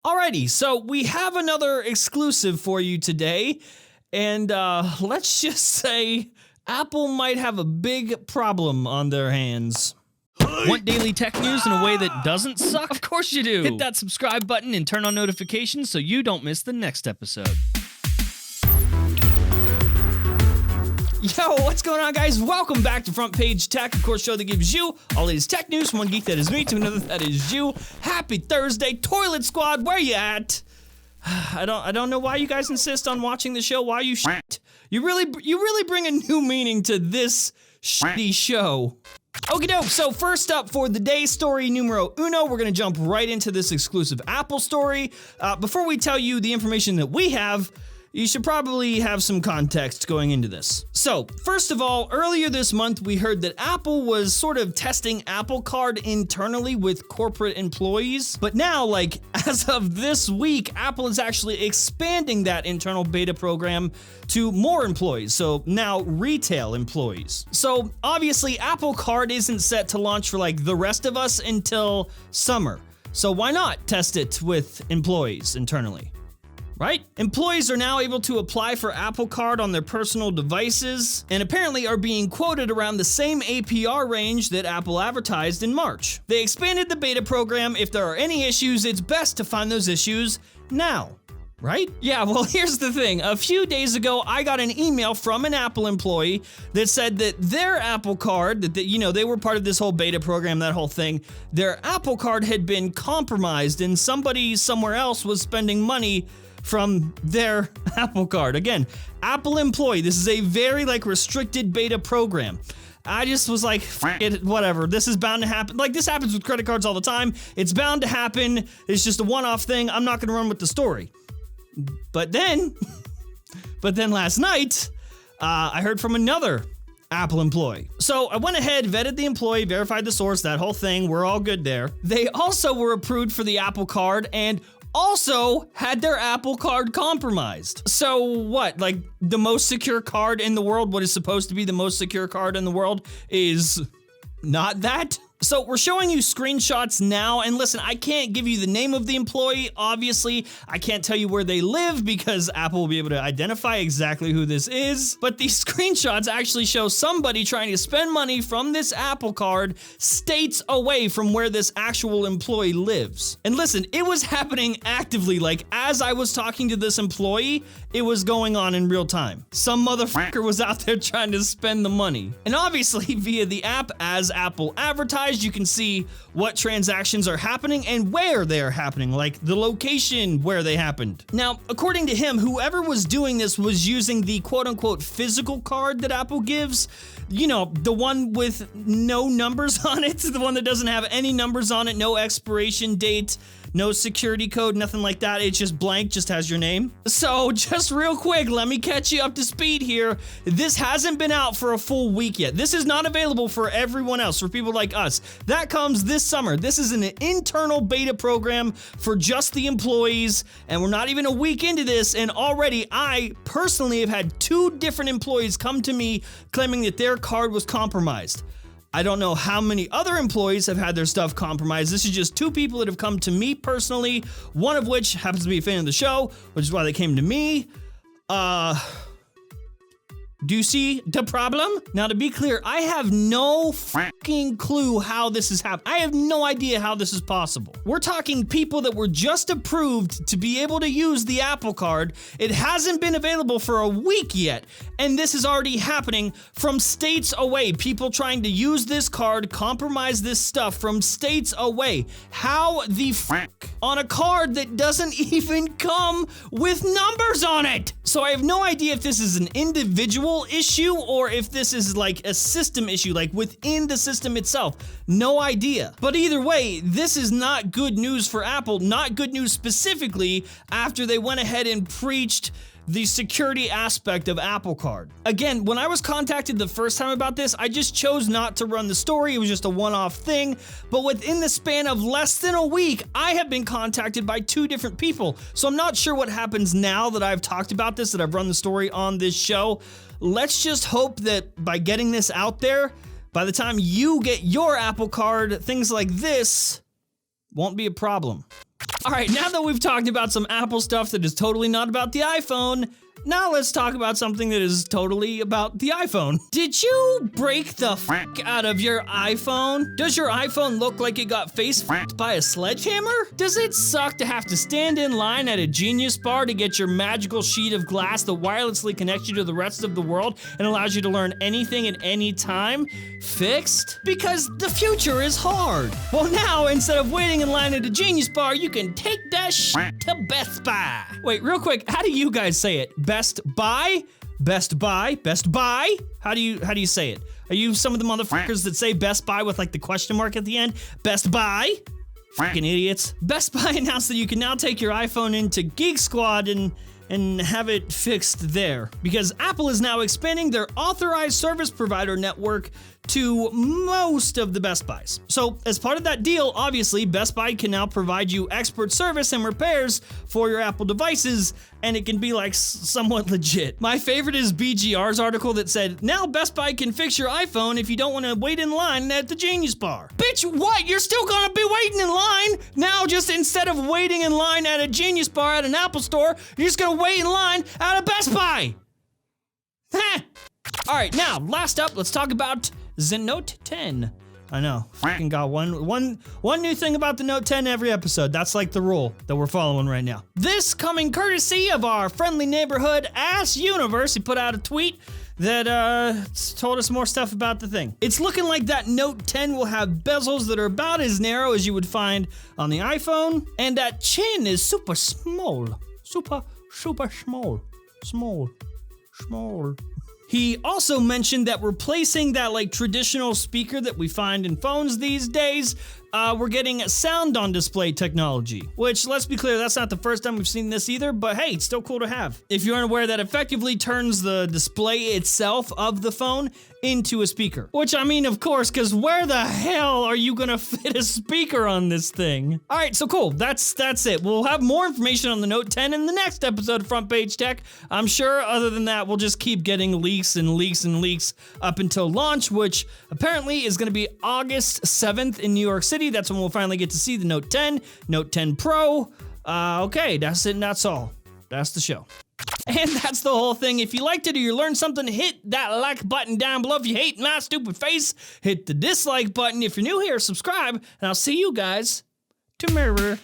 Alrighty, so we have another exclusive for you today, and let's just say Apple might have a big problem on their hands. Want daily tech news in a way that doesn't suck? Of course you do! Hit that subscribe button and turn on notifications so you don't miss the next episode. Yo, what's going on, guys? Welcome back to Front Page Tech, of course, show that gives you all the latest tech news from one geek that is me to another that is you. Happy Thursday, Toilet Squad, where you at? I don't know why you guys insist on watching the show. Why you shit? You really bring a new meaning to this shitty show. Okie doke, so first up for the day, story numero uno, we're gonna jump right into this exclusive Apple story. Before we tell you the information that we have, you should probably have some context going into this. So, first of all, earlier this month, we heard that Apple was sort of testing Apple Card internally with corporate employees. But now, as of this week, Apple is actually expanding that internal beta program to more employees. So now retail employees. So obviously, Apple Card isn't set to launch for the rest of us until summer. So why not test it with employees internally? Right? Employees are now able to apply for Apple Card on their personal devices and apparently are being quoted around the same APR range that Apple advertised in March. They expanded the beta program. If there are any issues, it's best to find those issues now. Right? Yeah, well, here's the thing. A few days ago, I got an email from an Apple employee that said that their Apple Card, that they were part of this whole beta program, that whole thing, their Apple Card had been compromised and somebody somewhere else was spending money from their Apple Card. Again, Apple employee, this is a very restricted beta program. I just was like, it, whatever, this is bound to happen. This happens with credit cards all the time. It's bound to happen. It's just a one-off thing. I'm not gonna run with the story. But then last night, I heard from another Apple employee. So I went ahead, vetted the employee, verified the source, that whole thing. We're all good there. They also were approved for the Apple Card and also had their Apple Card compromised. So what, the most secure card in the world, what is supposed to be the most secure card in the world, is not that? So we're showing you screenshots now, and listen, I can't give you the name of the employee, obviously. I can't tell you where they live because Apple will be able to identify exactly who this is. But these screenshots actually show somebody trying to spend money from this Apple Card states away from where this actual employee lives. And listen, it was happening actively, as I was talking to this employee, it was going on in real time. Some motherfucker was out there trying to spend the money. And obviously via the app, as Apple advertised, you can see what transactions are happening and where they are happening, the location where they happened. Now, according to him, whoever was doing this was using the quote-unquote physical card that Apple gives. The one with no numbers on it, the one that doesn't have any numbers on it, no expiration date, no security code, nothing like that. It's just blank, just has your name. So just real quick, let me catch you up to speed here. This hasn't been out for a full week yet. This is not available for everyone else, for people like us. That comes this summer. This is an internal beta program for just the employees, and we're not even a week into this, and already I personally have had 2 different employees come to me claiming that their card was compromised. I don't know how many other employees have had their stuff compromised. This is just 2 people that have come to me personally, one of which happens to be a fan of the show, which is why they came to me. Do you see the problem? Now, to be clear, I have no fucking clue how this is happening. I have no idea how this is possible. We're talking people that were just approved to be able to use the Apple Card. It hasn't been available for a week yet, and this is already happening from states away. People trying to use this card, compromise this stuff from states away. How the fuck on a card that doesn't even come with numbers on it? So I have no idea if this is an individual issue or if this is a system issue, within the system itself. No idea. But either way, this is not good news for Apple, not good news specifically after they went ahead and preached the security aspect of Apple Card. Again, when I was contacted the first time about this, I just chose not to run the story. It was just a one-off thing. But within the span of less than a week, I have been contacted by 2 different people. So I'm not sure what happens now that I've talked about this, that I've run the story on this show. Let's just hope that by getting this out there, by the time you get your Apple Card, things like this Won't be a problem. All right, now that we've talked about some Apple stuff that is totally not about the iPhone, now let's talk about something that is totally about the iPhone. Did you break the f*** out of your iPhone? Does your iPhone look like it got face f***ed by a sledgehammer? Does it suck to have to stand in line at a Genius Bar to get your magical sheet of glass that wirelessly connects you to the rest of the world and allows you to learn anything at any time fixed? Because the future is hard. Well, now, instead of waiting in line at a Genius Bar, you can take that shit to Best Buy. Wait, real quick, how do you guys say it? Best Buy? Best Buy? Best Buy? How do you say it? Are you some of the motherfuckers that say Best Buy with like the question mark at the end? Best Buy? Fucking idiots. Best Buy announced that you can now take your iPhone into Geek Squad and have it fixed there, because Apple is now expanding their authorized service provider network to most of the Best Buys. So as part of that deal, obviously, Best Buy can now provide you expert service and repairs for your Apple devices, and it can be like somewhat legit. My favorite is BGR's article that said, now Best Buy can fix your iPhone if you don't want to wait in line at the Genius Bar. Bitch, what? You're still gonna be waiting in line? Now, just instead of waiting in line at a Genius Bar at an Apple store, you're just gonna wait in line at a Best Buy. Heh. All right, now, last up, let's talk about the Note 10. I know, fucking got one new thing about the Note 10 every episode. That's like the rule that we're following right now. This coming courtesy of our friendly neighborhood Ass Universe. He put out a tweet that told us more stuff about the thing. It's looking like that Note 10 will have bezels that are about as narrow as you would find on the iPhone, and that chin is super small. Super small. Small. He also mentioned that replacing that like traditional speaker that we find in phones these days, we're getting sound on display technology, which, let's be clear, that's not the first time we've seen this either, but hey, it's still cool to have. If you're unaware, that effectively turns the display itself of the phone into a speaker. Which, I mean, of course, because where the hell are you gonna fit a speaker on this thing? All right, so cool, that's it. We'll have more information on the Note 10 in the next episode of Front Page Tech. I'm sure other than that, we'll just keep getting leaks and leaks and leaks up until launch, which apparently is gonna be August 7th in New York City. That's when we'll finally get to see the Note 10, Note 10 Pro. Okay, that's it and that's all. That's the show. And that's the whole thing. If you liked it or you learned something, hit that like button down below. If you hate my stupid face, hit the dislike button. If you're new here, subscribe, and I'll see you guys tomorrow.